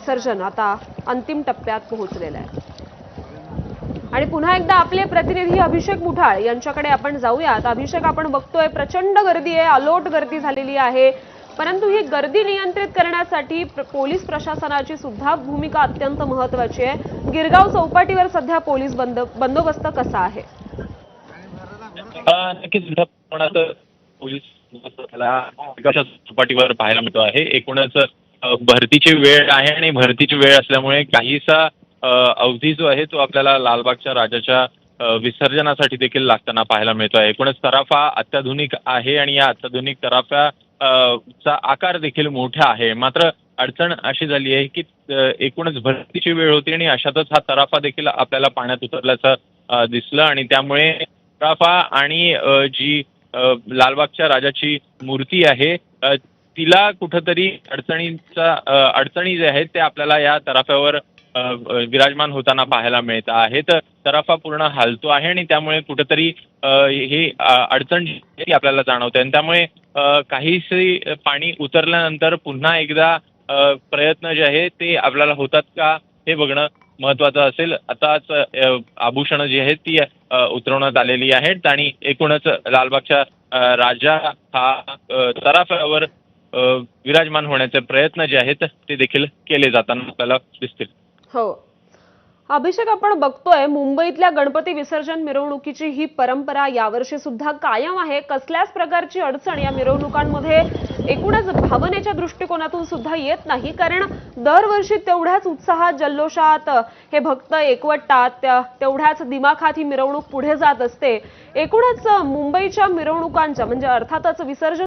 विसर्जन आता अंतिम टप्प्यात पोहोचलेलं आहे। आणि पुन्हा एकदा आपले प्रतिनिधी अभिषेक मुठाळ यांच्याकडे आपण जाऊयात। अभिषेक, आपण बघतोय प्रचंड गर्दी आहे, अलोट गर्दी झालेली आहे, परंतु ही गर्दी नियंत्रित करण्यासाठी पोलीस प्रशासनाची सुद्धा भूमिका अत्यंत महत्त्वाची आहे। गिरगाव चौपाटीवर सध्या पोलीस बंदोबस्त कसा आहे? नक्कीच पोलीस चौपाटीवर पाहायला मिळतो आहे। एकूणच भरतीची वेळ आहे आणि भरतीची वेळ असल्यामुळे काहीसा अवधी जो आहे तो आपल्याला लालबागच्या राजाच्या विसर्जनासाठी देखील लागताना पाहायला मिळतो आहे। एकूणच तराफा अत्याधुनिक आहे आणि या अत्याधुनिक तराफा चा आकार देखील मोठा आहे। मात्र अडचण अशी झाली आहे की एकूणच भरतीची वेळ होती आणि अशातच हा तराफा देखील आपल्याला पाण्यात उतरल्याचं दिसलं आणि त्यामुळे तराफा आणि जी लालबागच्या राजाची मूर्ती आहे तिला कुठंतरी अडचणी जे आहेत ते आपल्याला या तराफ्यावर विराजमान होताना पाहायला मिळत आहेत। तराफा पूर्ण हालतो आहे आणि त्यामुळे कुठंतरी ही अडचण आपल्याला जाणवते आणि त्यामुळे काहीशी पाणी उतरल्यानंतर पुन्हा एकदा प्रयत्न जे आहे ते आपल्याला होतात का हे बघणं महत्त्वाचं असेल। आताच आभूषणं जी आहेत ती उतरवण्यात आलेली आहेत आणि एकूणच लालबागच्या राजा हा तराफ्यावर विराजमान होण्याचे प्रयत्न जे आहेत ते देखील केले जाताना आपल्याला दिसतील। हो अभिषेक, आपण बघतोय मुंबईतल्या गणपती विसर्जन मिरवणुकीची ही परंपरा यावर्षी सुद्धा कायम आहे। कसल्याच प्रकारची अडचण या मिरवणुकांमध्ये एकूणच भावनेच्या दृष्टिकोनातून सुद्धा येत नाही, कारण दरवर्षी तेवढ्याच उत्साहात जल्लोषात हे भक्त एकवटतात, तेवढ्याच दिमाखात ही मिरवणूक पुढे जात असते। एकूणच मुंबईच्या मिरवणुकांच्या म्हणजे अर्थातच विसर्जन